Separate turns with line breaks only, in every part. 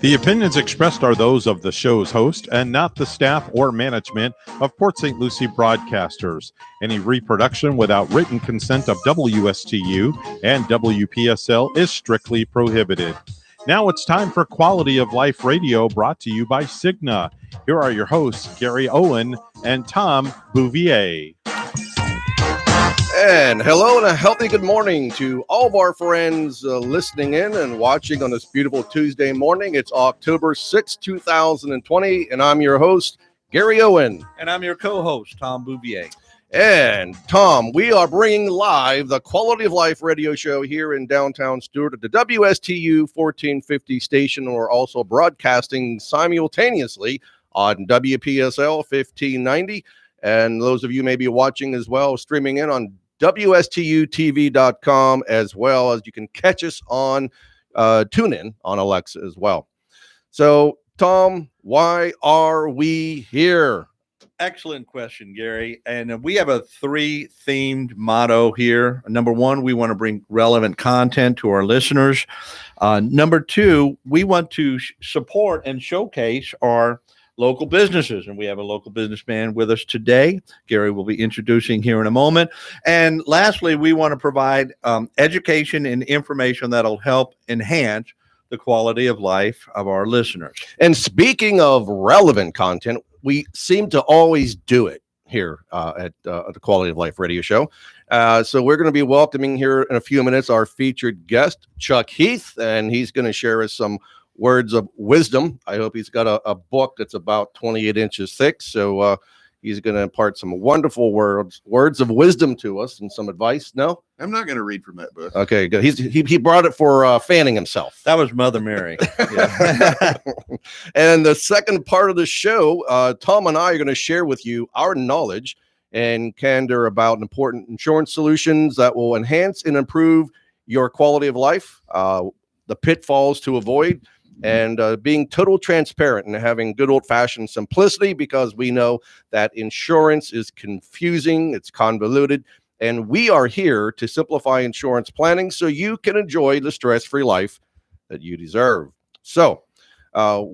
The opinions expressed are those of the show's host and not the staff or management of Port St. Lucie Broadcasters. Any reproduction without written consent of WSTU and WPSL is strictly prohibited. Now it's time for Quality of Life Radio, brought to you by Cigna. Here are your hosts, Gary Owen and Tom Bouvier.
And hello and a healthy good morning to all of our friends listening in and watching on this beautiful Tuesday morning. It's October 6, 2020, and I'm your host, Gary Owen.
And I'm your co-host, Tom Bouvier.
And Tom, we are bringing live the Quality of Life radio show here in downtown Stuart at the WSTU 1450 station. We're also broadcasting simultaneously on WPSL 1590. And those of you may be watching as well, streaming in on WSTUtv.com, as well as you can catch us on TuneIn on Alexa as well. So, Tom, why are we here?
Excellent question, Gary. And we have a three-themed motto here. Number one, we want to bring relevant content to our listeners. Number two, we want to support and showcase our local businesses, and we have a local businessman with us today. Gary will be introducing here in a moment. And lastly, we want to provide education and information that'll help enhance the quality of life of our listeners.
And speaking of relevant content, we seem to always do it here at the Quality of Life radio show. So we're going to be welcoming here in a few minutes our featured guest, Chuck Heath, and he's going to share us some words of wisdom. I hope he's got a book that's about 28 inches thick. So he's going to impart some wonderful words of wisdom to us and some advice. No?
I'm not going to read from that book.
Okay, good. He brought it for fanning himself.
That was Mother Mary.
And the second part of the show, Tom and I are going to share with you our knowledge and candor about important insurance solutions that will enhance and improve your quality of life, the pitfalls to avoid, and being total transparent and having good old-fashioned simplicity, because we know that insurance is confusing, it's convoluted, and we are here to simplify insurance planning so you can enjoy the stress-free life that you deserve. So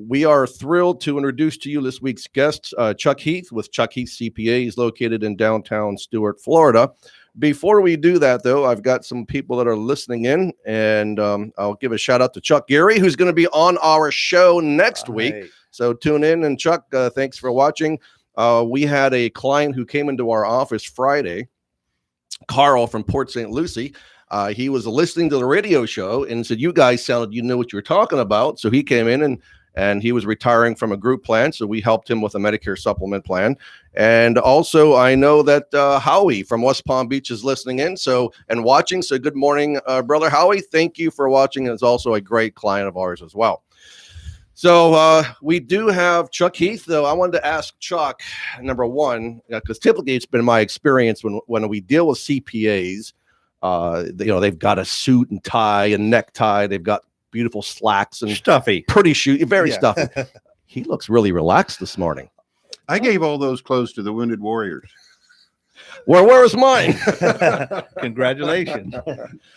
we are thrilled to introduce to you this week's guest, Chuck Heath with Chuck Heath CPA. He's located in downtown Stuart, Florida. Before we do that, though, I've got some people that are listening in, and I'll give a shout out to Chuck Gary, who's going to be on our show next week. So tune in. And Chuck, thanks for watching. We had a client who came into our office Friday, Carl from Port St. Lucie. He was listening to the radio show and said, you guys sounded, you knew what you were talking about. So he came in and he was retiring from a group plan. So we helped him with a Medicare supplement plan. And also I know that Howie from West Palm Beach is listening in and watching. So good morning, brother Howie. Thank you for watching. It's also a great client of ours as well. So we do have Chuck Heath, though. I wanted to ask Chuck, number one, because typically it's been my experience when we deal with CPAs, they've got a suit and tie and necktie. They've got beautiful slacks and
stuffy,
pretty shoes, very stuffy. He looks really relaxed this morning.
I gave all those clothes to the Wounded Warriors.
Where is mine?
Congratulations.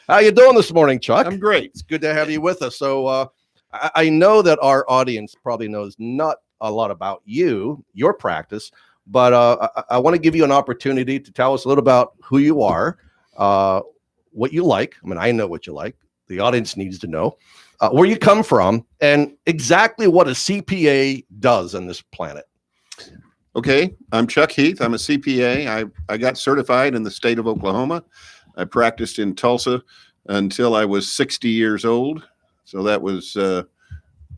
How you doing this morning, Chuck?
I'm great.
It's good to have you with us. So I know that our audience probably knows not a lot about your practice, but I want to give you an opportunity to tell us a little about who you are, what you like. I mean, I know what you like. The audience needs to know where you come from and exactly what a CPA does on this planet.
Okay, I'm Chuck Heath. I'm a CPA. I got certified in the state of Oklahoma. I practiced in Tulsa until I was 60 years old. So that was, that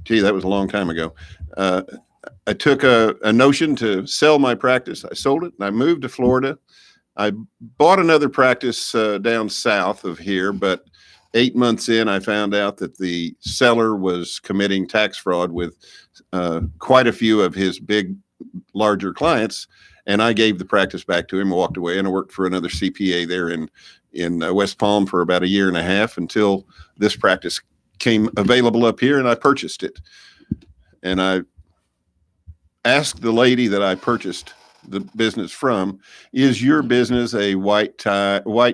was a long time ago. I took a notion to sell my practice. I sold it and I moved to Florida. I bought another practice down south of here, but 8 months in, I found out that the seller was committing tax fraud with quite a few of his larger clients. And I gave the practice back to him, walked away, and I worked for another CPA there in West Palm for about a year and a half until this practice came available up here, and I purchased it. And I asked the lady that I purchased the business from, is your business a white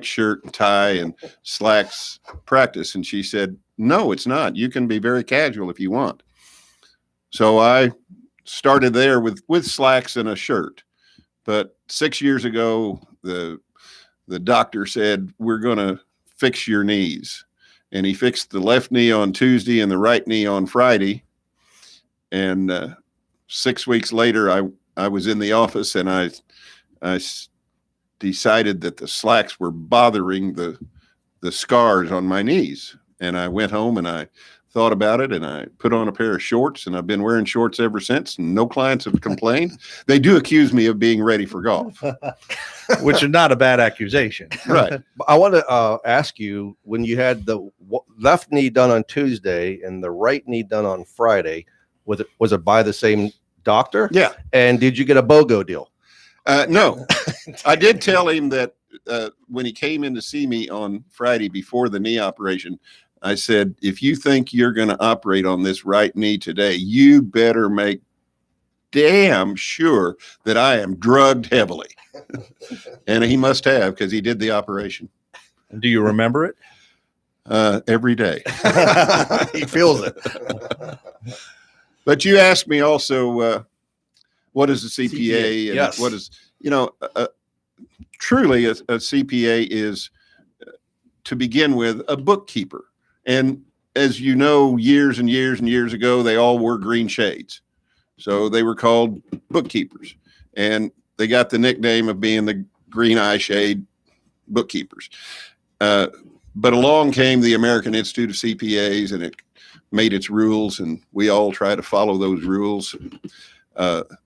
shirt and tie and slacks practice? And she said, no, it's not. You can be very casual if you want. So I started there with slacks and a shirt. But 6 years ago, the doctor said, we're going to fix your knees. And he fixed the left knee on Tuesday and the right knee on Friday. And 6 weeks later, I was in the office, and I decided that the slacks were bothering the scars on my knees. And I went home and I thought about it, and I put on a pair of shorts, and I've been wearing shorts ever since. And no clients have complained. They do accuse me of being ready for golf.
Which is not a bad accusation.
Right.
I want to ask you, when you had the left knee done on Tuesday and the right knee done on Friday, was it by the same doctor?
Yeah.
And did you get a BOGO deal?
No, I did tell him that when he came in to see me on Friday before the knee operation, I said, if you think you're going to operate on this right knee today, you better make damn sure that I am drugged heavily. And he must have, because he did the operation.
Do you remember it?
Every day.
He feels it.
But you asked me also, what is a CPA? And
yes.
what is, truly a CPA is, to begin with, a bookkeeper. And as you know, years and years and years ago, they all wore green shades. So they were called bookkeepers. And they got the nickname of being the green eye shade bookkeepers. But along came the American Institute of CPAs, and it made its rules, and we all try to follow those rules.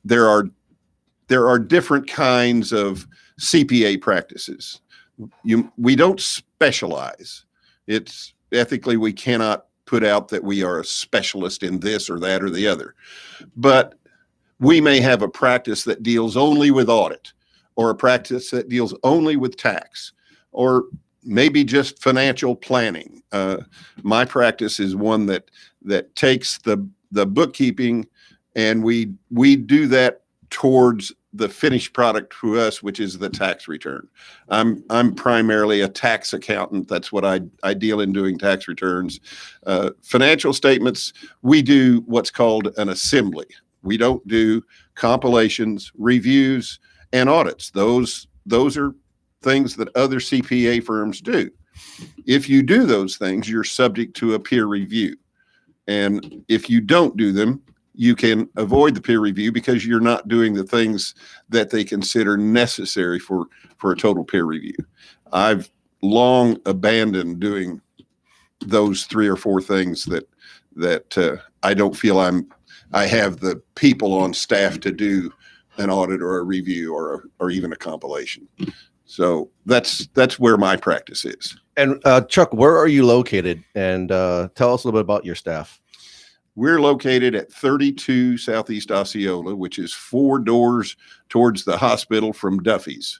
There are different kinds of CPA practices. We don't specialize. It's ethically, we cannot put out that we are a specialist in this or that or the other. But we may have a practice that deals only with audit, or a practice that deals only with tax, or maybe just financial planning. My practice is one that takes the bookkeeping, and we do that towards the finished product to us, which is the tax return. I'm primarily a tax accountant. That's what I deal in, doing tax returns. Financial statements, we do what's called an assembly. We don't do compilations, reviews, and audits. Those are things that other CPA firms do. If you do those things, you're subject to a peer review. And if you don't do them, you can avoid the peer review because you're not doing the things that they consider necessary for a total peer review. I've long abandoned doing those 3 or 4 things that I don't feel I have the people on staff to do an audit or a review or even a compilation. So that's where my practice is.
And Chuck, where are you located? And tell us a little bit about your staff.
We're located at 32 Southeast Osceola, which is 4 doors towards the hospital from Duffy's.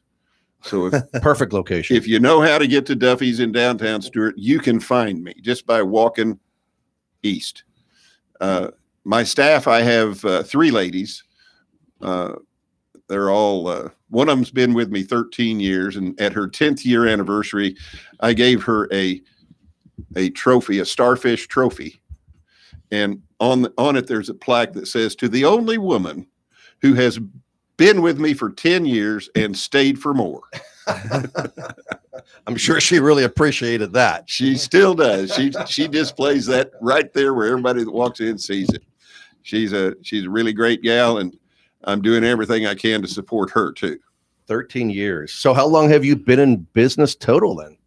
So
Perfect location.
if you know how to get to Duffy's in downtown Stuart, you can find me just by walking east. My staff, I have 3 ladies. They're all, one of them's been with me 13 years, and at her 10th year anniversary, I gave her a trophy, a starfish trophy. And on it, there's a plaque that says, to the only woman who has been with me for 10 years and stayed for more.
I'm sure she really appreciated that.
She still does. She displays that right there where everybody that walks in sees it. She's a really great gal, and I'm doing everything I can to support her too.
13 years. So how long have you been in business total then?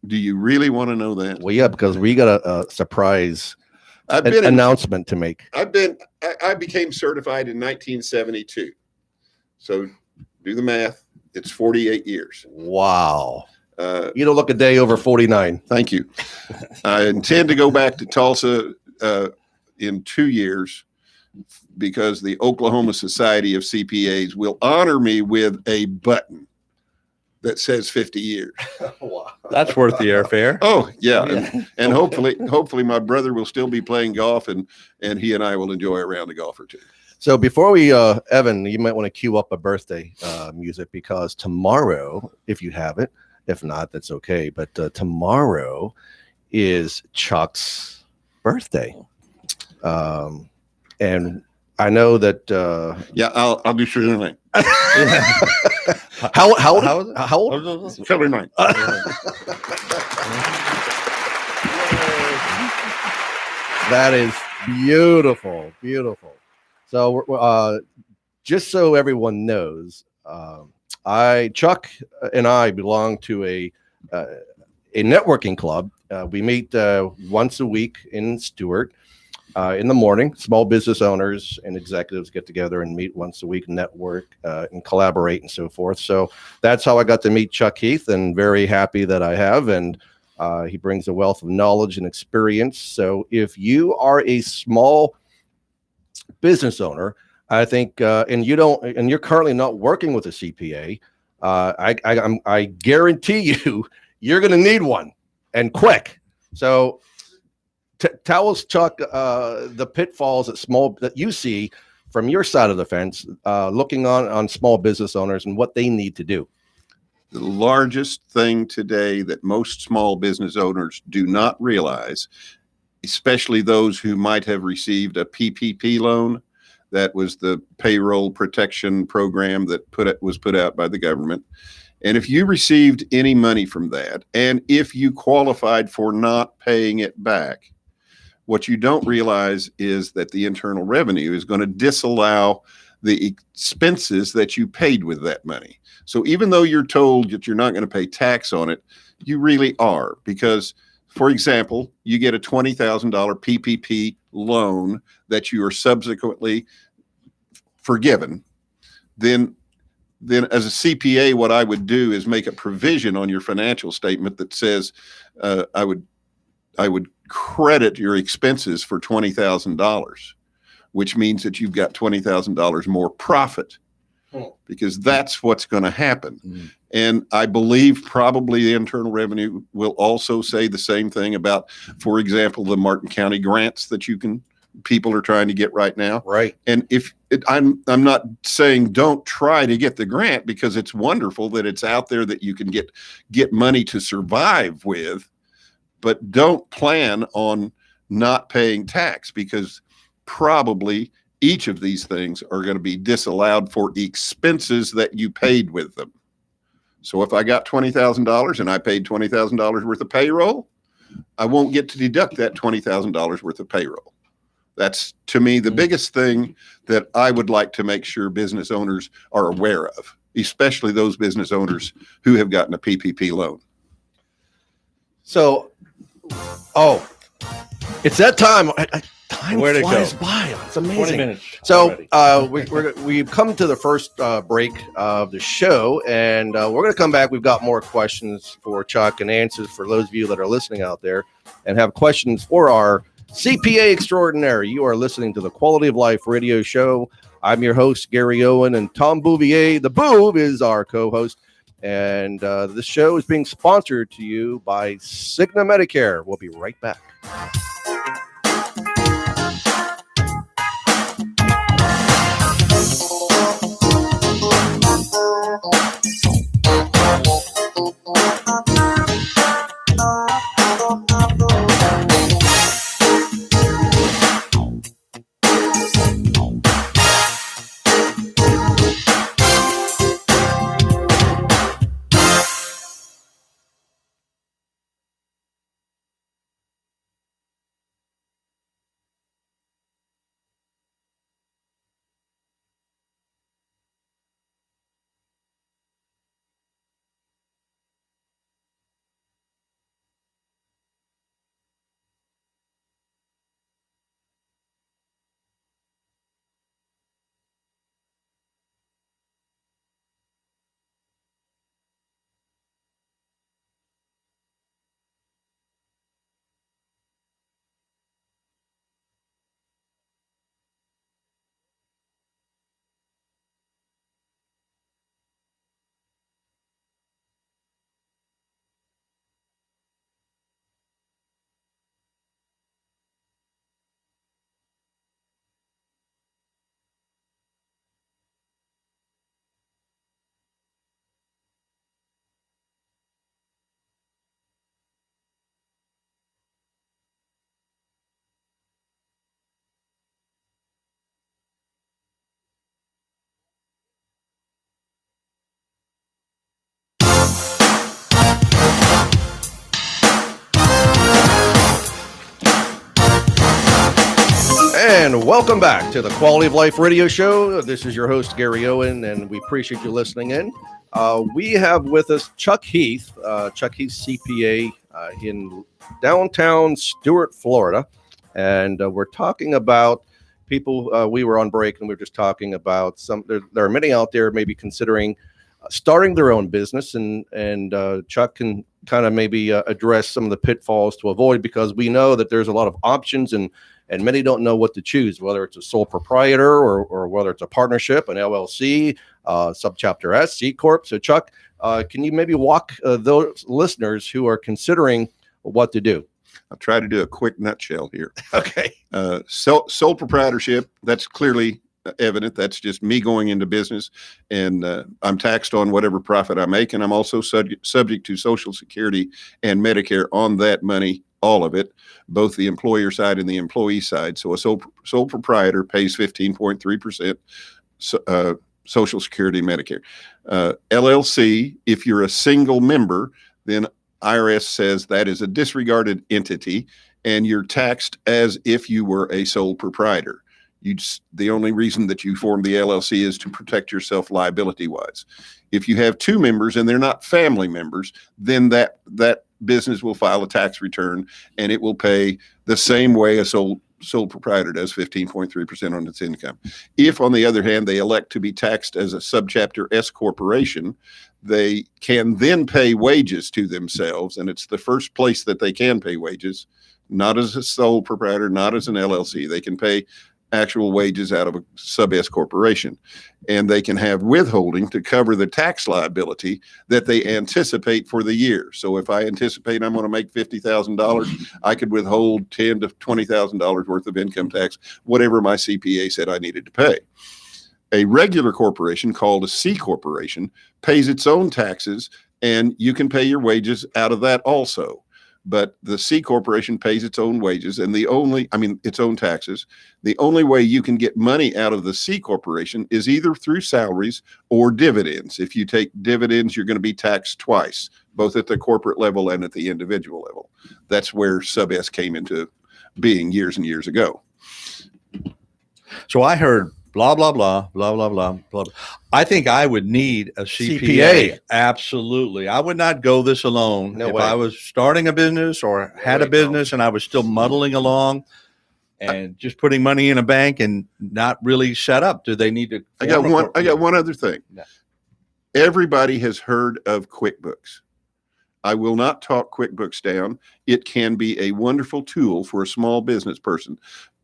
Do you really want to know that?
Well, yeah, because we got a surprise announcement to make.
I became certified in 1972. So do the math. It's 48 years.
Wow. You don't look a day over 49.
Thank you. I intend to go back to Tulsa in 2 years because the Oklahoma Society of CPAs will honor me with a button that says 50 years.
Wow.
That's worth the airfare.
Oh, yeah. And hopefully my brother will still be playing golf, and he and I will enjoy a round of golf or two.
So before we, Evan, you might want to cue up a birthday music, because tomorrow, if you have it, if not, that's okay. But tomorrow is Chuck's birthday. And I know that
Yeah, I'll do Sugar Night.
how old?
How is it?
How old?
Sugar Night.
That is beautiful, beautiful. So, just so everyone knows, Chuck and I belong to a networking club. We meet once a week in Stewart in the morning. Small business owners and executives get together and meet once a week, network and collaborate and so forth. So that's how I got to meet Chuck Heath, and very happy that I have. And he brings a wealth of knowledge and experience. So if you are a small business owner, I think, and you're currently not working with a CPA, I guarantee you're going to need one, and quick. So tell us, Chuck, the pitfalls that you see from your side of the fence, looking on small business owners and what they need to do.
The largest thing today that most small business owners do not realize, especially those who might have received a PPP loan, that was the payroll protection program that was put out by the government. And if you received any money from that, and if you qualified for not paying it back, what you don't realize is that the Internal Revenue is going to disallow the expenses that you paid with that money. So even though you're told that you're not going to pay tax on it, you really are. Because, for example, you get a $20,000 PPP loan that you are subsequently forgiven. Then as a CPA, what I would do is make a provision on your financial statement that says I would credit your expenses for $20,000, which means that you've got $20,000 more profit, because that's what's going to happen. Mm. And I believe probably the Internal Revenue will also say the same thing about, for example, the Martin County grants that people are trying to get right now.
Right.
And I'm not saying don't try to get the grant, because it's wonderful that it's out there that you can get money to survive with, but don't plan on not paying tax, because probably each of these things are going to be disallowed for expenses that you paid with them. So if I got $20,000 and I paid $20,000 worth of payroll, I won't get to deduct that $20,000 worth of payroll. That's, to me, the biggest thing that I would like to make sure business owners are aware of, especially those business owners who have gotten a PPP loan.
So, it's that time. Time
Where'd it
flies
go?
by. It's amazing.
20 minutes.
So we've come to the first break of the show, and we're going to come back. We've got more questions for Chuck and answers for those of you that are listening out there and have questions for our CPA extraordinaire. You are listening to the Quality of Life radio show. I'm your host, Gary Owen, and Tom Bouvier, the Boob, is our co-host. And this show is being sponsored to you by Cigna Medicare. We'll be right back. And welcome back to the Quality of Life Radio Show. This is your host, Gary Owen, and we appreciate you listening in. We have with us Chuck Heath, CPA in downtown Stuart, Florida. And we're talking about people. We were on break and we were just talking about there are many out there maybe considering starting their own business. And Chuck can kind of maybe address some of the pitfalls to avoid, because we know that there's a lot of options and many don't know what to choose, whether it's a sole proprietor or whether it's a partnership, an LLC, subchapter S, C Corp. So Chuck, can you maybe walk those listeners who are considering what to do?
I'll try to do a quick nutshell here.
Okay.
Sole proprietorship, that's clearly evident. That's just me going into business, and I'm taxed on whatever profit I make, and I'm also subject to Social Security and Medicare on that money, all of it, both the employer side and the employee side. So a sole proprietor pays 15.3% Social Security and Medicare. LLC, if you're a single member, then IRS says that is a disregarded entity, and you're taxed as if you were a sole proprietor. The only reason that you form the LLC is to protect yourself liability-wise. If you have two members and they're not family members, then that business will file a tax return, and it will pay the same way a sole proprietor does, 15.3% on its income. If, on the other hand, they elect to be taxed as a subchapter S corporation, they can then pay wages to themselves, and it's the first place that they can pay wages, not as a sole proprietor, not as an LLC. They can pay actual wages out of a sub S corporation, and they can have withholding to cover the tax liability that they anticipate for the year. So if I anticipate I'm going to make $50,000, I could withhold $10,000 to $20,000 worth of income tax, whatever my CPA said I needed to pay. A regular corporation called a C corporation pays its own taxes, and you can pay your wages out of that also. But the C corporation pays its own wages and its own taxes. The only way you can get money out of the C corporation is either through salaries or dividends. If you take dividends, you're going to be taxed twice, both at the corporate level and at the individual level. That's where sub S came into being years and years ago.
So I heard blah, blah, blah, blah, blah, blah, blah. I think I would need a CPA. Absolutely. I would not go this alone.
No
if
way.
I was starting a business or had a business and I was still muddling along and just putting money in a bank and not really set up, do they need to?
I got one other thing.
Yeah.
Everybody has heard of QuickBooks. I will not talk QuickBooks down. It can be a wonderful tool for a small business person,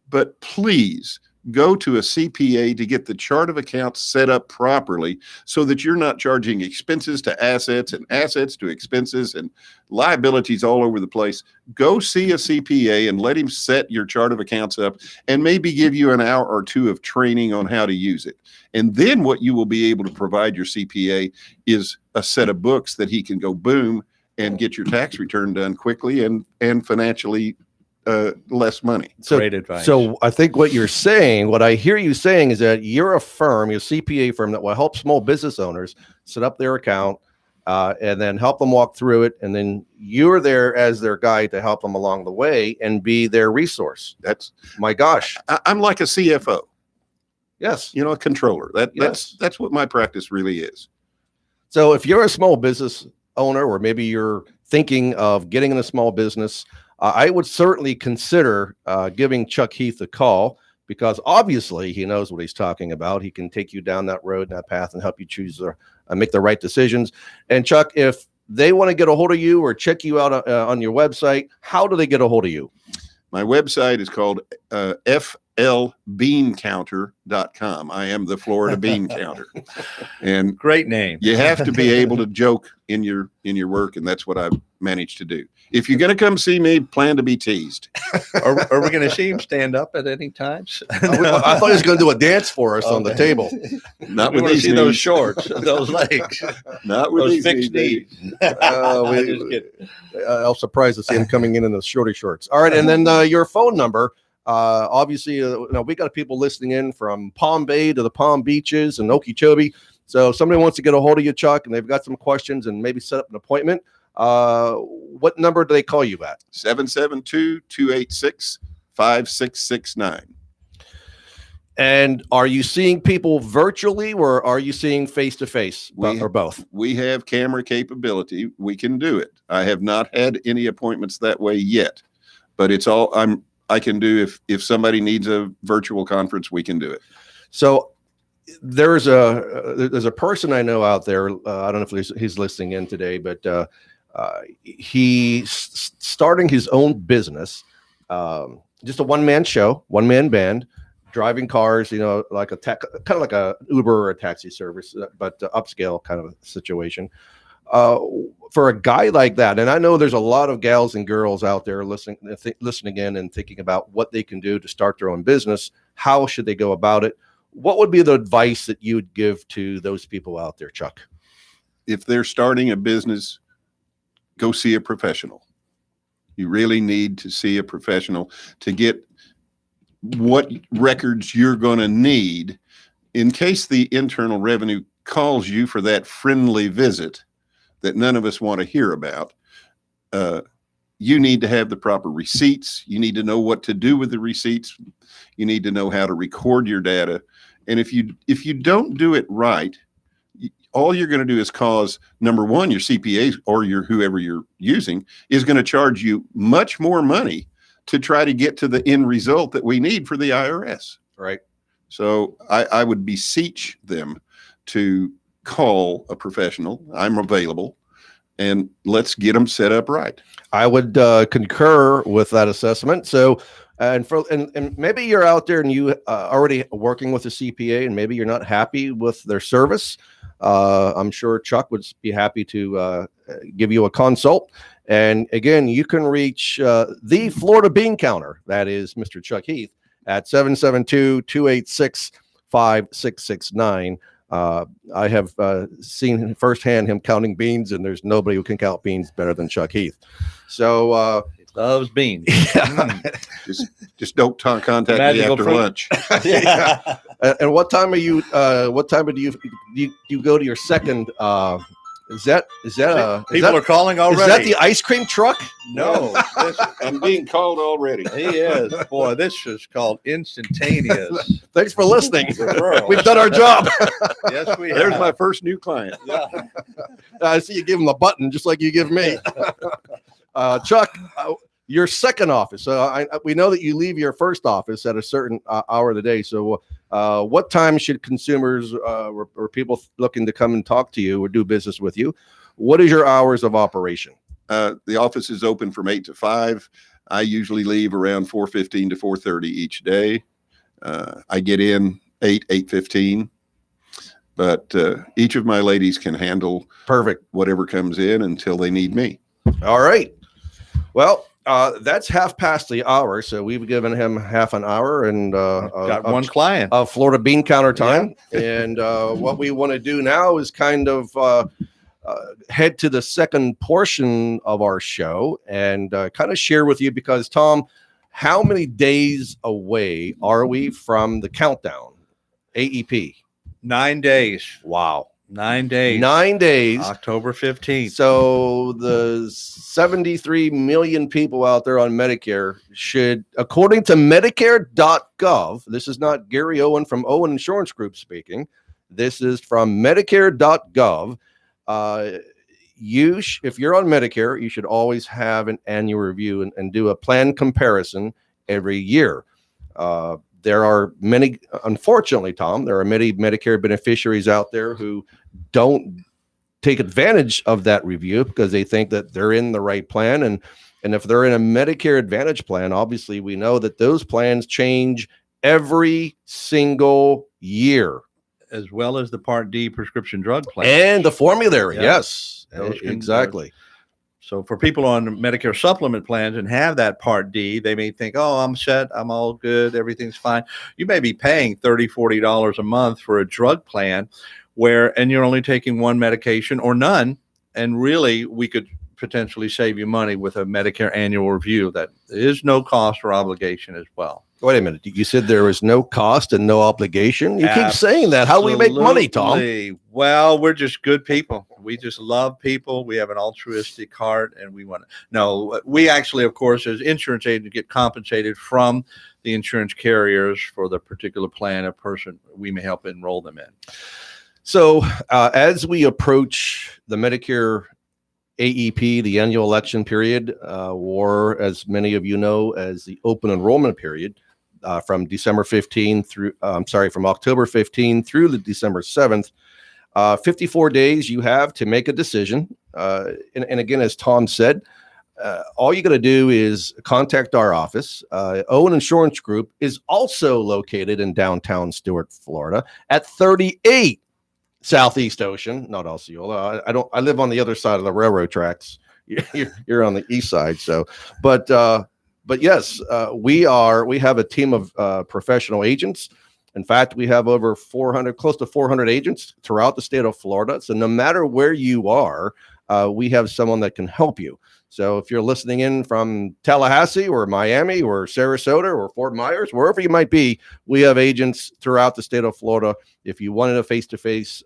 but please go to a CPA to get the chart of accounts set up properly so that you're not charging expenses to assets and assets to expenses and liabilities all over the place. Go see a CPA and let him set your chart of accounts up and maybe give you an hour or two of training on how to use it. And then what you will be able to provide your CPA is a set of books that he can go boom and get your tax return done quickly and financially less money.
Great advice.
So I think what I hear you saying is that you're a CPA firm that will help small business owners set up their account and then help them walk through it. And then you're there as their guide to help them along the way and be their resource.
That's
my gosh.
I'm like a CFO.
Yes.
A controller.
Yes.
That's what my practice really is.
So if you're a small business owner, or maybe you're thinking of getting in a small business, I would certainly consider giving Chuck Heath a call, because obviously he knows what he's talking about. He can take you down that road and that path and help you choose or make the right decisions. And Chuck, if they want to get a hold of you or check you out on your website, how do they get a hold of you?
My website is called flbeancounter.com. I am the Florida Bean Counter. And
great name.
You have to be able to joke in your work, and that's what I've managed to do. If you're going to come see me, plan to be teased.
Are we going to see him stand up at any times?
I thought he was going to do a dance for us on the table.
Not
we
with
want to
these
see
knees.
those shorts, those legs,
Not with
those
these
fixed
knees.
knees. Just kidding.
I'll surprise to see him coming in the shorty shorts. All right, and then your phone number. Obviously, we got people listening in from Palm Bay to the Palm Beaches and Okeechobee. So if somebody wants to get a hold of you, Chuck, and they've got some questions and maybe set up an appointment, what number do they call you at?
772-286-5669.
And are you seeing people virtually, or are you seeing face to face, or both?
We have camera capability. We can do it. I have not had any appointments that way yet, but it's all I can do. If somebody needs a virtual conference, we can do it.
So there's a person I know out there. I don't know if he's listening in today, but he's starting his own business, just a one-man show, one-man band, driving cars, like kind of like a Uber or a taxi service, but upscale kind of a situation. For a guy like that, and I know there's a lot of gals and girls out there listening in and thinking about what they can do to start their own business. How should they go about it? What would be the advice that you would give to those people out there, Chuck?
If they're starting a business, go see a professional. You really need to see a professional to get what records you're going to need in case the Internal Revenue calls you for that friendly visit that none of us want to hear about. You need to have the proper receipts. You need to know what to do with the receipts. You need to know how to record your data. And if you don't do it right, all you're going to do is cause, number one, your CPA or whoever you're using is going to charge you much more money to try to get to the end result that we need for the IRS.
Right.
So I would beseech them to call a professional. I'm available, and let's get them set up right.
I would concur with that assessment. So, and maybe you're out there and you already working with a CPA, and maybe you're not happy with their service. I'm sure Chuck would be happy to give you a consult. And again, you can reach the Florida Bean Counter. That is Mr. Chuck Heath at 772-286-5669. I have seen firsthand him counting beans, and there's nobody who can count beans better than Chuck Heath. So
loves beans.
Yeah.
Just don't contact me
Magical
after
fruit.
lunch.
Yeah. And what time are you? What time do you go to your second? Is that
People are calling already.
Is that the ice cream truck?
No,
I'm being called already.
he is. Boy, this is called instantaneous.
Thanks for listening.
Referral.
We've done our job.
Yes, we have.
There's my first new client.
Yeah.
I see you give him the button just like you give me. Chuck, your second office. We know that you leave your first office at a certain hour of the day. So what time should consumers or people looking to come and talk to you or do business with you, what is your hours of operation?
The office is open from 8 to 5. I usually leave around 4:15 to 4:30 each day. I get in 8:15. But each of my ladies can handle
Perfect
whatever comes in until they need me.
All right. Well, that's half past the hour, so we've given him half an hour and
Got one client
of Florida Bean Counter time. And what we want to do now is kind of head to the second portion of our show and kind of share with you, because Tom, how many days away are we from the countdown? AEP.
9 days.
Wow.
9 days.
9 days.
October 15th.
So the 73 million people out there on Medicare should, according to Medicare.gov, this is not Gary Owen from Owen Insurance Group speaking. This is from Medicare.gov. If you're on Medicare, you should always have an annual review and do a plan comparison every year. There are many, unfortunately, Tom, there are many Medicare beneficiaries out there who don't take advantage of that review because they think that they're in the right plan. And if they're in a Medicare Advantage plan, obviously we know that those plans change every single year.
As well as the Part D prescription drug plan.
And the formulary,
Yeah.
yes,
Those can,
exactly.
So for people on Medicare supplement plans and have that Part D, they may think, oh, I'm set, I'm all good, everything's fine. You may be paying $30, $40 a month for a drug plan and you're only taking one medication or none. And really, we could potentially save you money with a Medicare annual review that is no cost or obligation as well.
Wait a minute. You said there was no cost and no obligation. You keep saying that. How do we make money, Tom?
Absolutely. Well, we're just good people. We just love people. We have an altruistic heart, and we want to. No, we actually, of course, as insurance agents, get compensated from the insurance carriers for the particular plan of person we may help enroll them in.
So as we approach the Medicare AEP, the annual election period, or as many of you know, as the open enrollment period, from December 15 through, from October 15 through the December 7th, 54 days you have to make a decision. And again, as Tom said, all you got to do is contact our office. Owen Insurance Group is also located in downtown Stuart, Florida, at 38 Southeast Ocean, not Osceola. I live on the other side of the railroad tracks. You're on the east side. So, but yes, we have a team of professional agents. In fact, we have over close to 400 agents throughout the state of Florida. So no matter where you are, we have someone that can help you. So if you're listening in from Tallahassee or Miami or Sarasota or Fort Myers, wherever you might be, we have agents throughout the state of Florida. If you wanted a face-to-face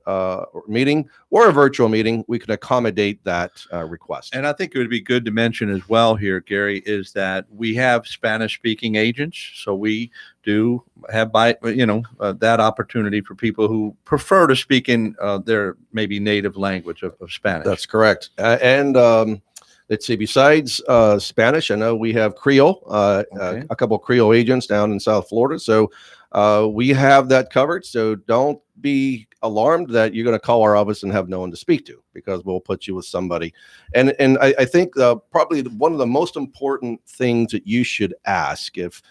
meeting or a virtual meeting, we can accommodate that request.
And I think it would be good to mention as well here, Gary, is that we have Spanish-speaking agents. So we do have that opportunity for people who prefer to speak in their maybe native language of Spanish.
That's correct. Let's see, besides Spanish, I know we have Creole,
Okay.
a couple of Creole agents down in South Florida. So we have that covered. So don't be alarmed that you're going to call our office and have no one to speak to, because we'll put you with somebody. And I think probably one of the most important things that you should ask if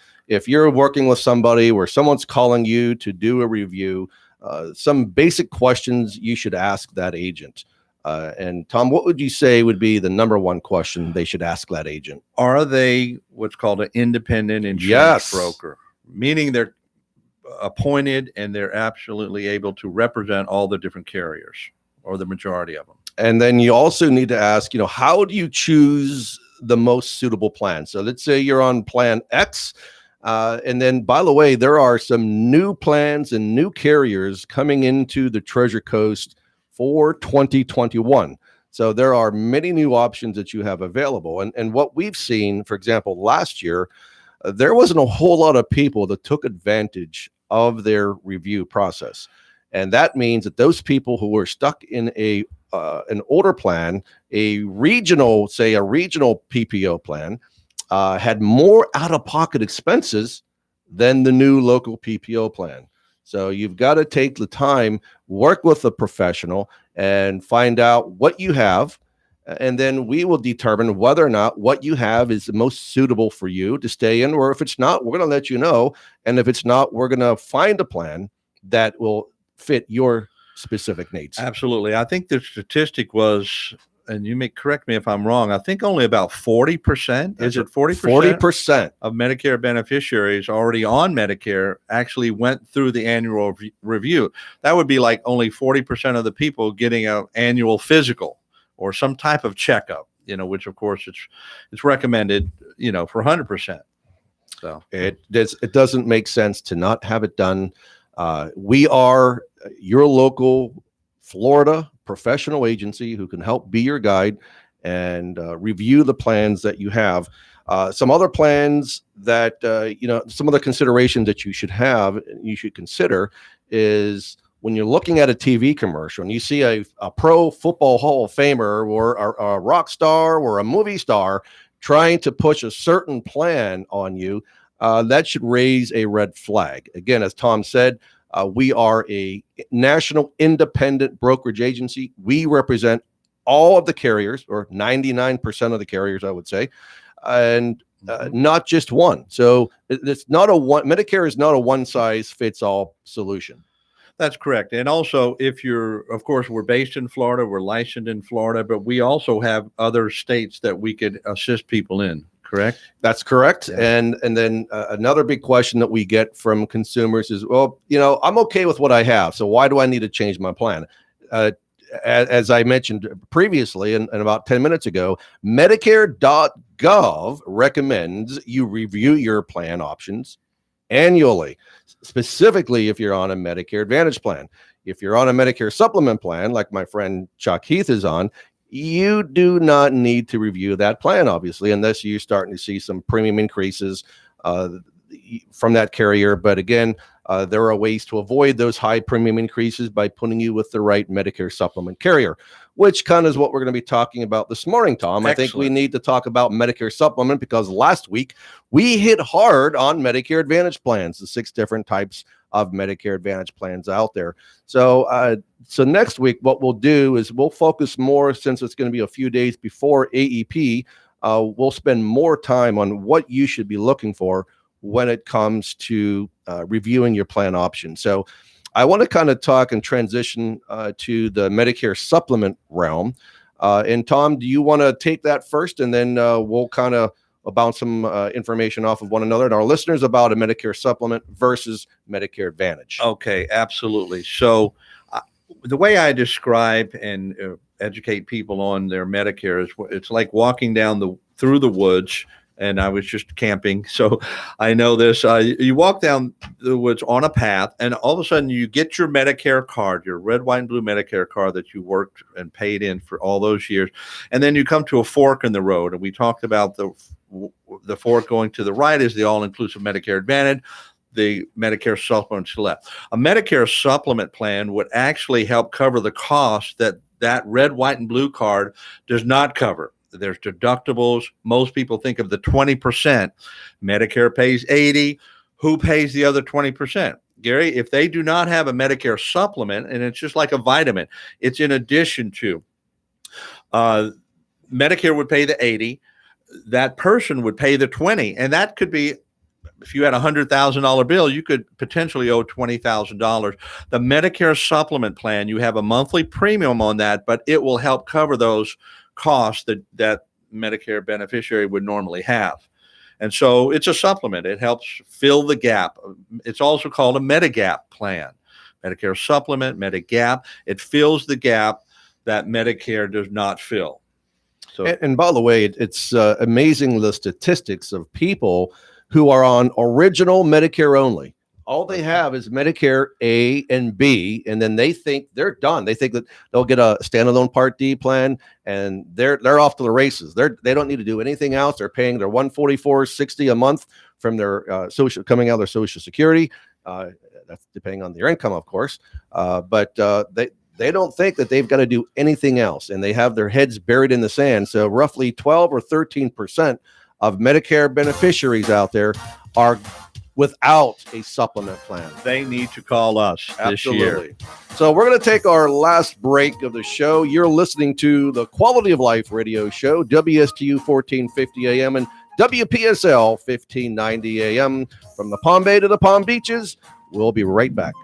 you're working with somebody where someone's calling you to do a review, some basic questions you should ask that agent. And Tom, what would you say would be the number one question they should ask that agent?
Are they what's called an independent insurance broker? Meaning they're appointed and they're absolutely able to represent all the different carriers or the majority of them.
And then you also need to ask, how do you choose the most suitable plan? So let's say you're on plan X. And then, by the way, there are some new plans and new carriers coming into the Treasure Coast for 2021. So there are many new options that you have available. And what we've seen, for example, last year, there wasn't a whole lot of people that took advantage of their review process. And that means that those people who were stuck in an older plan, a regional PPO plan, had more out-of-pocket expenses than the new local PPO plan. So you've got to take the time, work with a professional, and find out what you have. And then we will determine whether or not what you have is the most suitable for you to stay in, or if it's not, we're going to let you know. And if it's not, we're going to find a plan that will fit your specific needs.
Absolutely. I think the statistic was, and you may correct me if I'm wrong, I think only about 40%, is it 40%?
40%
of Medicare beneficiaries already on Medicare actually went through the annual review. That would be like only 40% of the people getting an annual physical or some type of checkup, which of course it's recommended, for 100%. So
it doesn't make sense to not have it done. We are your local Florida professional agency who can help be your guide and review the plans that you have. Some other plans that, some of the considerations that you should consider is when you're looking at a TV commercial and you see a pro football Hall of Famer or a rock star or a movie star trying to push a certain plan on you, that should raise a red flag. Again, as Tom said, we are a national independent brokerage agency. We represent all of the carriers, or 99% of the carriers, I would say, and not just one. So it's not Medicare is not a one size fits all solution.
That's correct. And also, of course, we're based in Florida, we're licensed in Florida, but we also have other states that we could assist people in. Correct? That's correct.
Yeah. And then another big question that we get from consumers is, well, I'm okay with what I have, so why do I need to change my plan? As I mentioned previously and about 10 minutes ago, Medicare.gov recommends you review your plan options annually, specifically if you're on a Medicare Advantage plan. If you're on a Medicare supplement plan, like my friend Chuck Heath is on, you do not need to review that plan, obviously, unless you're starting to see some premium increases from that carrier. But again, there are ways to avoid those high premium increases by putting you with the right Medicare supplement carrier, which kind of is what we're going to be talking about this morning, Tom.
Excellent.
I think we need to talk about Medicare supplement because last week we hit hard on Medicare Advantage plans, the 6 different types of Medicare Advantage plans out there. So next week, what we'll do is we'll focus more, since it's going to be a few days before AEP, we'll spend more time on what you should be looking for when it comes to reviewing your plan options. So I want to kind of talk and transition to the Medicare supplement realm. And Tom, do you want to take that first? And then we'll kind of bounce some information off of one another and our listeners about a Medicare supplement versus Medicare Advantage.
Okay, absolutely. So the way I describe and educate people on their Medicare is it's like walking down through the woods. And I was just camping, so I know this. You walk down the woods on a path, and all of a sudden you get your Medicare card, your red, white, and blue Medicare card that you worked and paid in for all those years. And then you come to a fork in the road, and we talked about the fork going to the right is the all-inclusive Medicare Advantage, the Medicare supplement to the left. A Medicare supplement plan would actually help cover the cost that red, white, and blue card does not cover. There's deductibles. Most people think of the 20%. Medicare pays 80. Who pays the other 20%? Gary, if they do not have a Medicare supplement, and it's just like a vitamin, it's in addition to. Medicare would pay the 80. That person would pay the 20. And that could be, if you had a $100,000 bill, you could potentially owe $20,000. The Medicare supplement plan, you have a monthly premium on that, but it will help cover those costs that Medicare beneficiary would normally have. And so it's a supplement. It helps fill the gap. It's also called a Medigap plan. Medicare supplement, Medigap. It fills the gap that Medicare does not fill. So,
and by the way, it's amazing the statistics of people who are on original Medicare only. All they have is Medicare A and B, and then they think they're done. They think that they'll get a standalone Part D plan, and they're off to the races. They don't need to do anything else. They're paying their $144.60 a month from their social, coming out of their Social Security. That's depending on their income, of course. But they don't think that they've got to do anything else, and they have their heads buried in the sand. So roughly 12 or 13% of Medicare beneficiaries out there are without a supplement plan.
they need to call us this year.
So we're going to take our last break of the show. You're listening to the Quality of Life radio show, WSTU 1450 AM and WPSL 1590 AM. From the Palm Bay to the Palm Beaches, we'll be right back.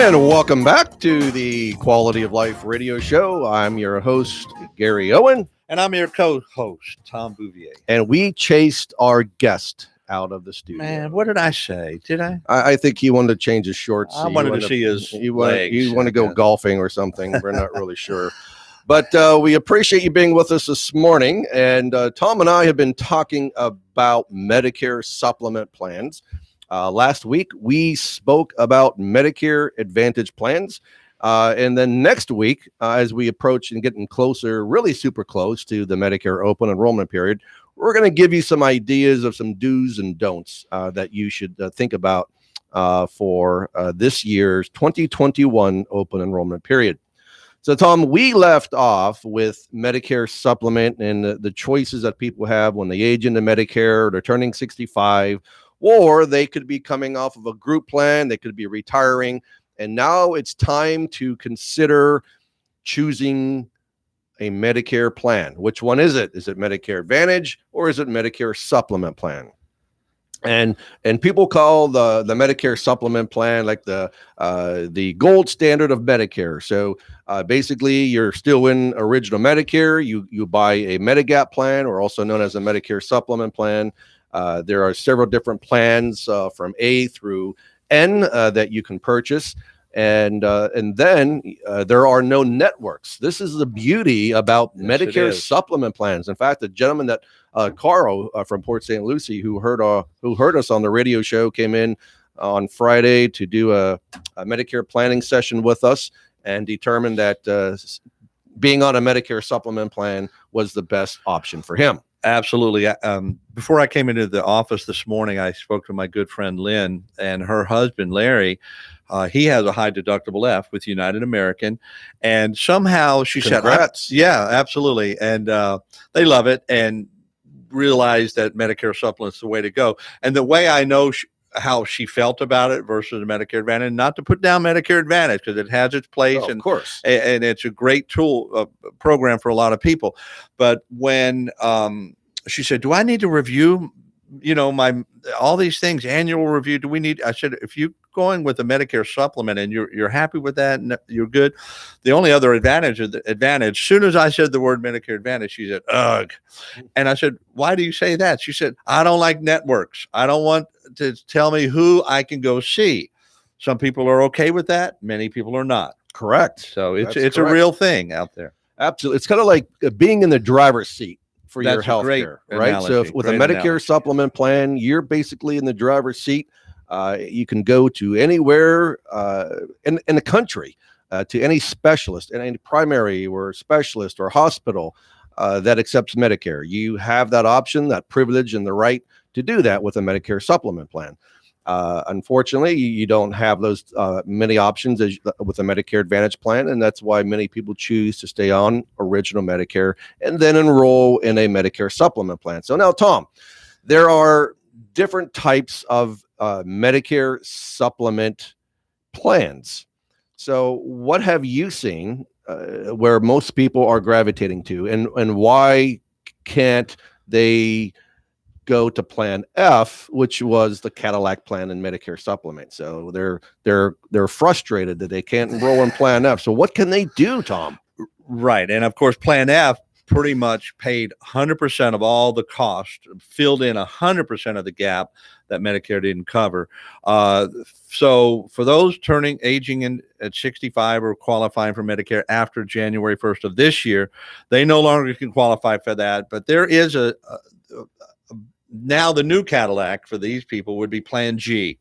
And welcome back to the Quality of Life radio show. I'm your host, Gary Owen.
And I'm your co-host, Tom Bouvier.
And we chased our guest out of the studio.
Man, what did I say? Did I?
I think he wanted to change his shorts.
I wanted to see his legs.
You want to go golfing or something. We're not really sure. But we appreciate you being with us this morning. And Tom and I have been talking about Medicare supplement plans. Last week, we spoke about Medicare Advantage plans. And then next week, as we approach and getting closer, really super close to the Medicare open enrollment period, we're going to give you some ideas of some do's and don'ts that you should think about for this year's 2021 open enrollment period. So, Tom, we left off with Medicare supplement and the choices that people have when they age into Medicare, they're turning 65, or they could be coming off of a group plan, they could be retiring. And now it's time to consider choosing a Medicare plan. Which one is it? Is it Medicare Advantage or is it Medicare Supplement plan? And people call the Medicare Supplement plan like the gold standard of Medicare. So basically, you're still in original Medicare. You buy a Medigap plan, or also known as a Medicare Supplement plan. There are several different plans from A through N that you can purchase. And then there are no networks. This is the beauty about Medicare supplement plans. In fact, the gentleman that Carl from Port St. Lucie, who heard us on the radio show, came in on Friday to do a Medicare planning session with us and determined that being on a Medicare supplement plan was the best option for him.
Absolutely. Before I came into the office this morning, I spoke to my good friend Lynn and her husband, Larry. He has a high deductible F with United American. And somehow she
Congrats.
said, yeah, absolutely. And they love it and realize that Medicare supplement is the way to go. And the way I know how she felt about it versus Medicare Advantage, not to put down Medicare Advantage because it has its place,
of course,
and it's a great tool program for a lot of people. But when she said, "Do I need to review, my all these things, annual review? Do we need?" I said, "If you going with a Medicare supplement and you're happy with that and you're good, the only other advantage, soon as I said the word Medicare Advantage, she said, ugh. And I said, why do you say that? She said, I don't like networks. I don't want to tell me who I can go see. Some people are okay with that. Many people are not.
Correct.
So it's a real thing out there.
Absolutely. It's kind of like being in the driver's seat for your
That's
health care, right?
analogy.
So with a Medicare supplement plan, you're basically in the driver's seat. You can go to anywhere in the country, to any specialist, and any primary or specialist or hospital that accepts Medicare. You have that option, that privilege, and the right to do that with a Medicare supplement plan. Unfortunately, you don't have those many options with a Medicare Advantage plan, and that's why many people choose to stay on original Medicare and then enroll in a Medicare supplement plan. So now, Tom, there are different types of Medicare supplement plans. So what have you seen where most people are gravitating to, and why can't they go to Plan F, which was the Cadillac plan in Medicare supplement? So they're frustrated that they can't enroll in Plan F. So what can they do, Tom?
Right. And of course, Plan F pretty much paid 100% of all the cost, filled in 100% of the gap that Medicare didn't cover. So for those aging in at 65 or qualifying for Medicare after January 1st of this year, they no longer can qualify for that. But there is now the new Cadillac for these people would be Plan G.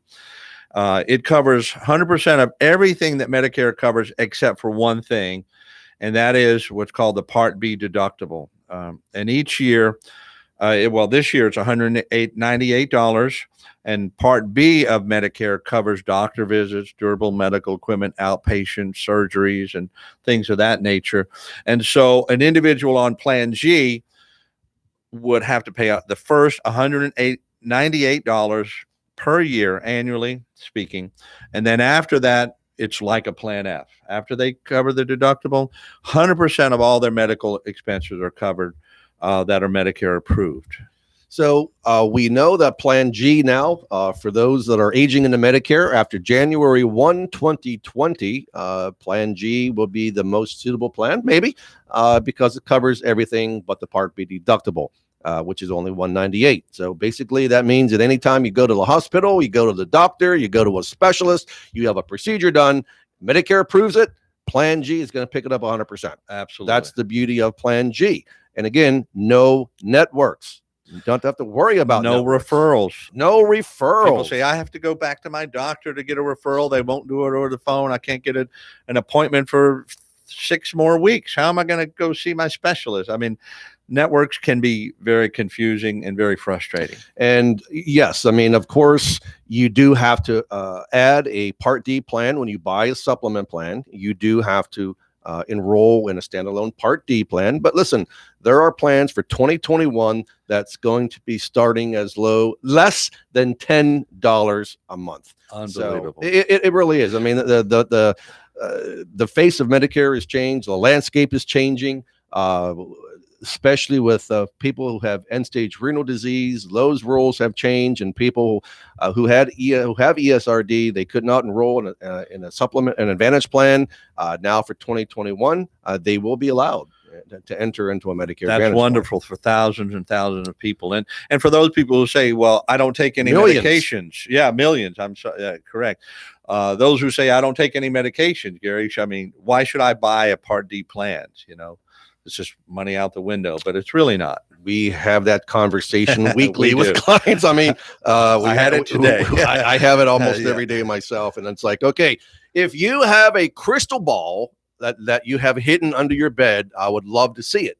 It covers 100% of everything that Medicare covers except for one thing, and that is what's called the Part B deductible. And each year, this year it's $198, and Part B of Medicare covers doctor visits, durable medical equipment, outpatient surgeries, and things of that nature. And so an individual on Plan G would have to pay out the first $198 per year, annually speaking. And then after that, it's like a Plan F. After they cover the deductible, 100% of all their medical expenses are covered that are Medicare approved.
So we know that Plan G now, for those that are aging into Medicare after January 1, 2020, Plan G will be the most suitable plan, maybe, because it covers everything but the Part B deductible, which is only $198. So basically, that means that anytime you go to the hospital, you go to the doctor, you go to a specialist, you have a procedure done, Medicare approves it, Plan G is going to pick it up 100%.
Absolutely.
That's the beauty of Plan G. And again, no networks. You don't have to worry about
no
networks.
referrals.
No referrals.
People say, I have to go back to my doctor to get a referral. They won't do it over the phone. I can't get an appointment for 6 more weeks. How am I going to go see my specialist? I mean, networks can be very confusing and very frustrating.
And yes, I mean, of course, you do have to add a Part D plan when you buy a supplement plan. You do have to enroll in a standalone Part D plan. But listen, there are plans for 2021 that's going to be starting as less than $10 a month.
Unbelievable.
So it really is. I mean, the face of Medicare has changed. The landscape is changing. Especially with people who have end-stage renal disease, those rules have changed, and people who have ESRD, they could not enroll in a supplement, an Advantage plan. Now for 2021, they will be allowed to enter into a Medicare.
That's
Advantage
wonderful for thousands and thousands of people, and for those people who say, "Well, I don't take any
Millions.
medications." Yeah, millions. I'm sorry. Correct. Those who say, "I don't take any medications," Gary. I mean, why should I buy a Part D plan? You know. It's just money out the window, but it's really not.
We have that conversation weekly
We
with
do.
clients. I mean,
I had it today.
I have it almost
Yeah.
every day myself. And it's like, okay, if you have a crystal ball that you have hidden under your bed, I would love to see it,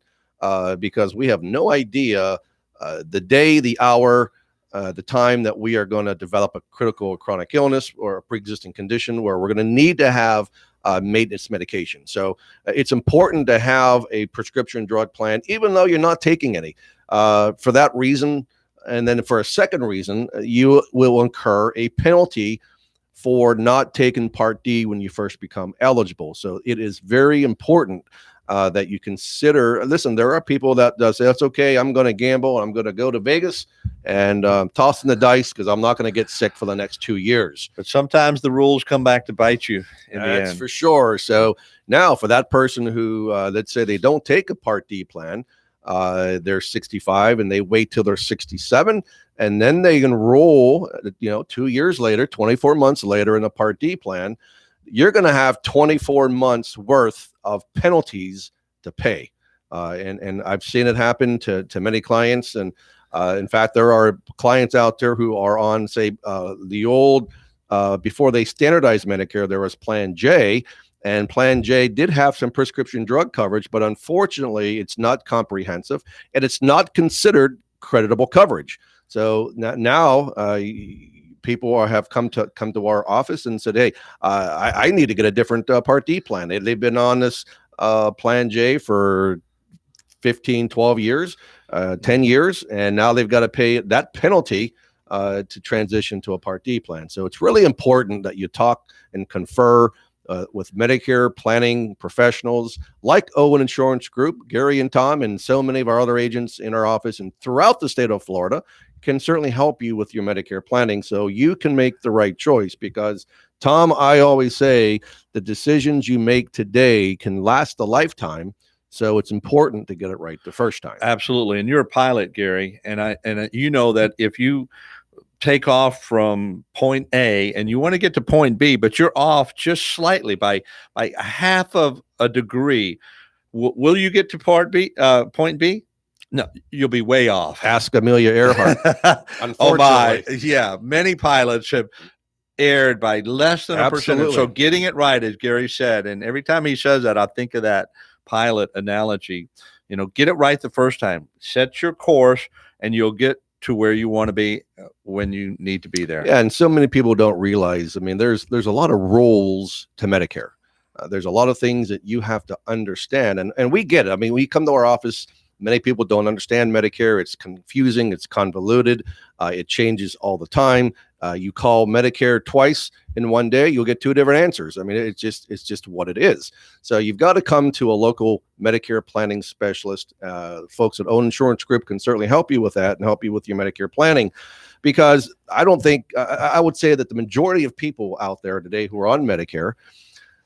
because we have no idea the day, the hour, the time that we are going to develop a critical or chronic illness or a pre-existing condition where we're going to need to have maintenance medication. So it's important to have a prescription drug plan, even though you're not taking any. For that reason, and then for a second reason, you will incur a penalty for not taking Part D when you first become eligible. So it is very important that you consider. Listen, there are people that say, that's okay, I'm going to gamble. I'm going to go to Vegas and tossing the dice because I'm not going to get sick for the next 2 years.
But sometimes the rules come back to bite you in the
That's
end.
for sure. So now for that person who, let's say they don't take a Part D plan, they're 65 and they wait till they're 67, and then they enroll, 2 years later, 24 months later in a Part D plan, you're going to have 24 months worth of penalties to pay. And I've seen it happen to many clients. And in fact, there are clients out there who are on, say, the old, before they standardized Medicare, there was Plan J, and Plan J did have some prescription drug coverage, but unfortunately, it's not comprehensive and it's not considered creditable coverage. So now people have come to our office and said, hey, I need to get a different Part D plan. They've been on this Plan J for 15, 12 years, 10 years, and now they've got to pay that penalty to transition to a Part D plan. So it's really important that you talk and confer with Medicare planning professionals like Owen Insurance Group. Gary and Tom and so many of our other agents in our office and throughout the state of Florida can certainly help you with your Medicare planning so you can make the right choice. Because, Tom, I always say the decisions you make today can last a lifetime. So it's important to get it right the first time.
Absolutely. And you're a pilot, Gary. And you know that if you take off from point A and you want to get to point B, but you're off just slightly by half of a degree, will you get to point B? No, you'll be way off.
Ask Amelia Earhart.
Oh my, yeah. Many pilots have erred by less than a percent. So getting it right, as Gary said, and every time he says that, I think of that pilot analogy. Get it right the first time. Set your course, and you'll get to where you want to be when you need to be there.
Yeah, and so many people don't realize. I mean, there's a lot of rules to Medicare. There's a lot of things that you have to understand, and we get it. I mean, we come to our office Many people don't understand Medicare. It's confusing. It's convoluted. It changes all the time. You call Medicare twice in one day, you'll get two different answers. I mean, it's just what it is. So you've got to come to a local Medicare planning specialist. Folks at Own Insurance Group can certainly help you with that and help you with your Medicare planning, because I don't think I would say that the majority of people out there today who are on Medicare,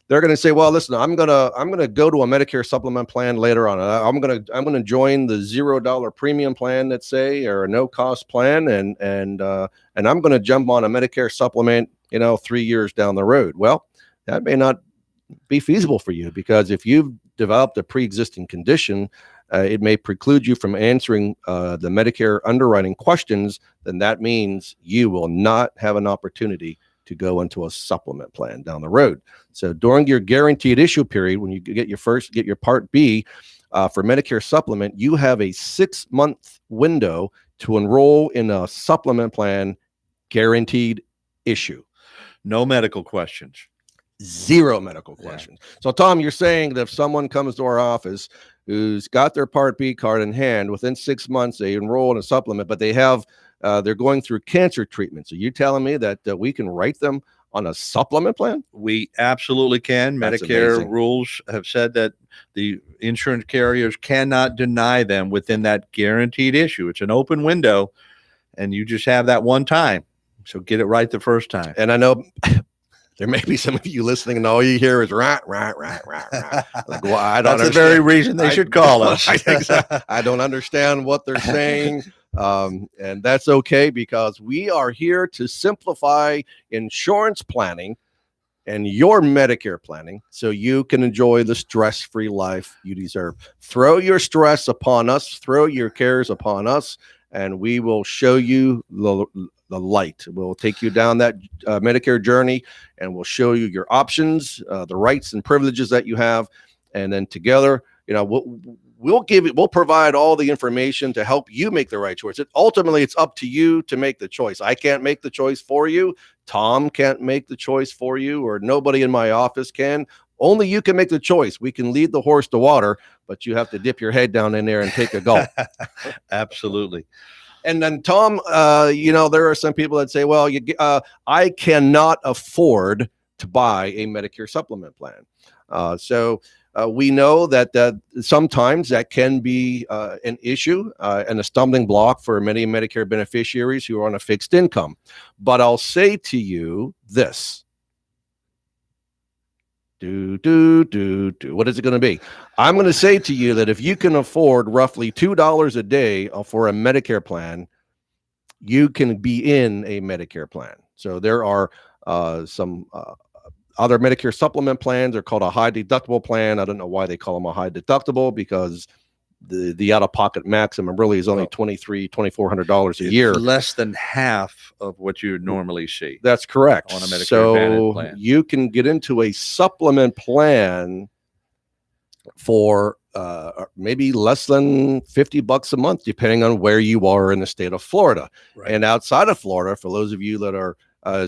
they're going to say, well, listen, I'm going to go to a Medicare supplement plan later on. I'm going to join the $0 premium plan, let's say, or a no cost plan. And I'm going to jump on a Medicare supplement, 3 years down the road. Well, that may not be feasible for you, because if you've developed a pre-existing condition, it may preclude you from answering the Medicare underwriting questions. Then that means you will not have an opportunity to go into a supplement plan down the road. So during your guaranteed issue period, when you get your Part B for Medicare supplement, you have a 6-month window to enroll in a supplement plan, guaranteed issue.
No medical questions.
Zero medical questions. So Tom, you're saying that if someone comes to our office who's got their Part B card in hand, within 6 months they enroll in a supplement, but they're going through cancer treatment. So you're telling me that we can write them on a supplement plan?
We absolutely can.
That's
Medicare
amazing.
rules have said that the insurance carriers cannot deny them within that guaranteed issue. It's an open window, and you just have that one time. So get it right the first time.
And I know there may be some of you listening, and all you hear is right. Like, well, I don't
That's the
understand.
very reason they should call us.
I don't understand what they're saying. And that's okay, because we are here to simplify insurance planning and your Medicare planning so you can enjoy the stress-free life you deserve. Throw your stress upon us, throw your cares upon us, and we will show you the light. We'll take you down that Medicare journey, and we'll show you your options, the rights and privileges that you have. And then together, we'll provide all the information to help you make the right choice. Ultimately, it's up to you to make the choice. I can't make the choice for you. Tom can't make the choice for you, or nobody in my office can. Only you can make the choice. We can lead the horse to water, but you have to dip your head down in there and take a gulp.
Absolutely.
And then, Tom, there are some people that say, well, I cannot afford to buy a Medicare supplement plan. So we know that sometimes that can be an issue and a stumbling block for many Medicare beneficiaries who are on a fixed income. But I'll say to you this. What is it going to be? I'm going to say to you that if you can afford roughly $2 a day for a Medicare plan, you can be in a Medicare plan. So there are some other Medicare supplement plans are called a high deductible plan. I don't know why they call them a high deductible, because the out-of-pocket maximum really is only $2,400 a year.
Less than half of what you would normally see.
That's correct.
On a Medicare Advantage plan.
You can get into a supplement plan for maybe less than $50 a month, depending on where you are in the state of Florida.
Right.
And outside of Florida, for those of you that are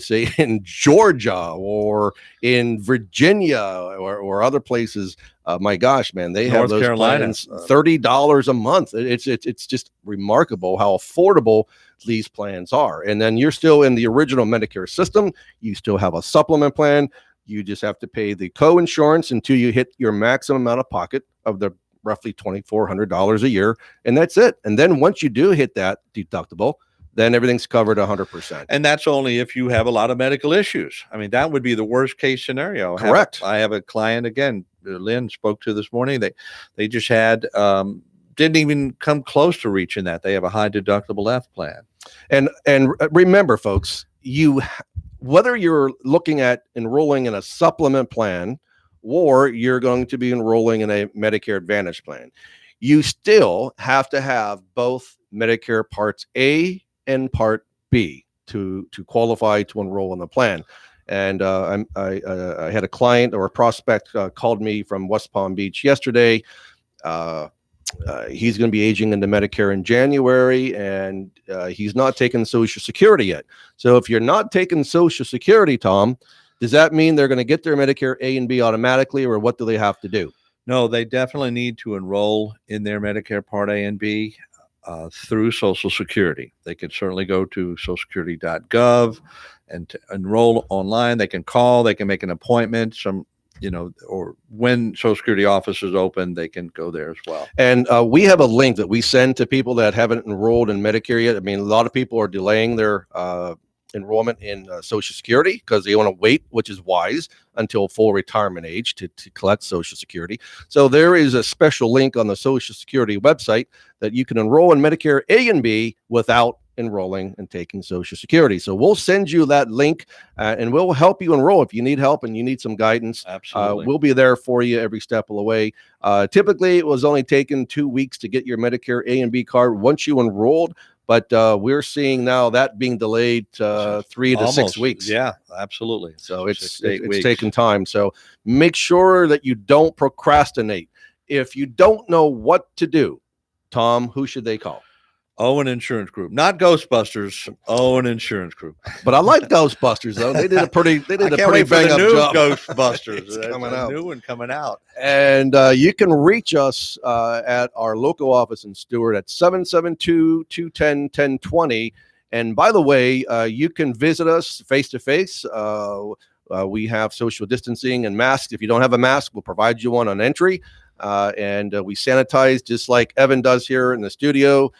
say in Georgia or in Virginia or other places, my gosh, man, they
North
have those
Carolina,
plans $30 a month. It's just remarkable how affordable these plans are. And then you're still in the original Medicare system. You still have a supplement plan. You just have to pay the co-insurance until you hit your maximum out of pocket of the roughly $2,400 a year, and that's it. And then once you do hit that deductible, then everything's covered 100%.
And that's only if you have a lot of medical issues. I mean, that would be the worst case scenario.
Correct.
I have a client, again, Lynn spoke to this morning. They just had, didn't even come close to reaching that. They have a high deductible F plan.
And remember, folks, whether you're looking at enrolling in a supplement plan or you're going to be enrolling in a Medicare Advantage plan, you still have to have both Medicare Parts A and Part B to qualify to enroll in the plan. And I had a client or a prospect called me from West Palm Beach yesterday. He's going to be aging into Medicare in January, and he's not taking Social Security yet. So if you're not taking Social Security, Tom, does that mean they're going to get their Medicare A and B automatically, or what do they have to do?
No, they definitely need to enroll in their Medicare Part A and B through Social Security. They can certainly go to socialsecurity.gov and enroll online. They can call, they can make an appointment. Or when Social Security office is open, they can go there as well.
And we have a link that we send to people that haven't enrolled in Medicare yet. I mean, a lot of people are delaying their enrollment in Social Security because they want to wait, which is wise, until full retirement age to collect Social Security. So there is a special link on the Social Security website that you can enroll in Medicare A and B without enrolling and taking Social Security. So we'll send you that link and we'll help you enroll if you need help and you need some guidance.
Absolutely.
We'll be there for you every step of the way. Typically, it was only taken 2 weeks to get your Medicare A and B card once you enrolled, but we're seeing now that being delayed 3 to 6 weeks.
Yeah, absolutely.
So
6
it's
to 8 weeks.
taking time. So make sure that you don't procrastinate. If you don't know what to do, Tom, who should they call?
Owen Insurance Group, not Ghostbusters. Owen Insurance Group.
But I like Ghostbusters though. They did a pretty
Can't wait for
bang
the
up
new
job.
Ghostbusters.
It's
There's
coming
a
out.
new one coming out.
And you can reach us at our local office in Stewart at 772-210-1020. And by the way, you can visit us face to face. We have social distancing and masks. If you don't have a mask, we'll provide you one on entry. And we sanitize just like Evan does here in the studio.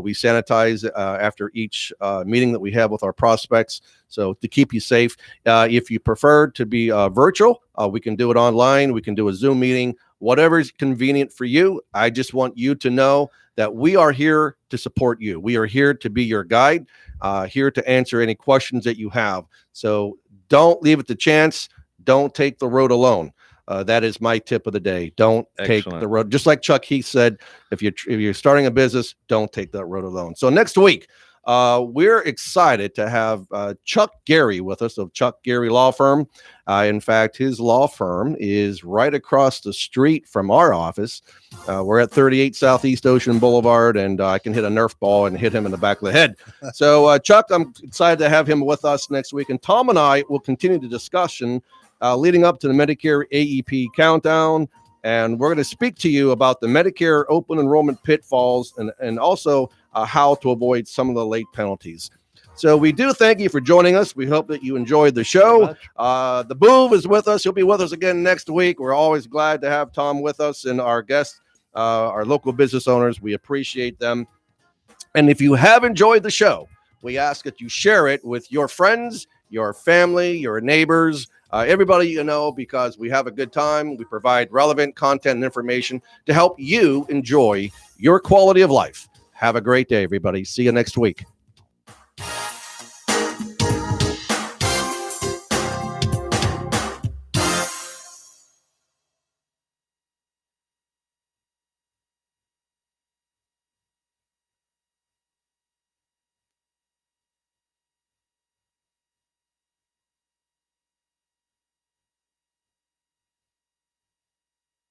We sanitize after each meeting that we have with our prospects. So to keep you safe, if you prefer to be virtual, we can do it online. We can do a Zoom meeting, whatever is convenient for you. I just want you to know that we are here to support you. We are here to be your guide, here to answer any questions that you have. So don't leave it to chance. Don't take the road alone. That is my tip of the day. Don't take the road. Just like Chuck Heath said, if you're starting a business, don't take that road alone. So next week, we're excited to have Chuck Gary with us of Chuck Gary Law Firm. In fact, his law firm is right across the street from our office. We're at 38 Southeast Ocean Boulevard, and I can hit a Nerf ball and hit him in the back of the head. So, Chuck, I'm excited to have him with us next week. And Tom and I will continue the discussion leading up to the Medicare AEP countdown. And we're going to speak to you about the Medicare open enrollment pitfalls and also how to avoid some of the late penalties. So we do thank you for joining us. We hope that you enjoyed the show. The Boov is with us. He'll be with us again next week. We're always glad to have Tom with us and our guests, our local business owners. We appreciate them. And if you have enjoyed the show, we ask that you share it with your friends, your family, your neighbors, everybody you know, because we have a good time. We provide relevant content and information to help you enjoy your quality of life. Have a great day, everybody. See you next week.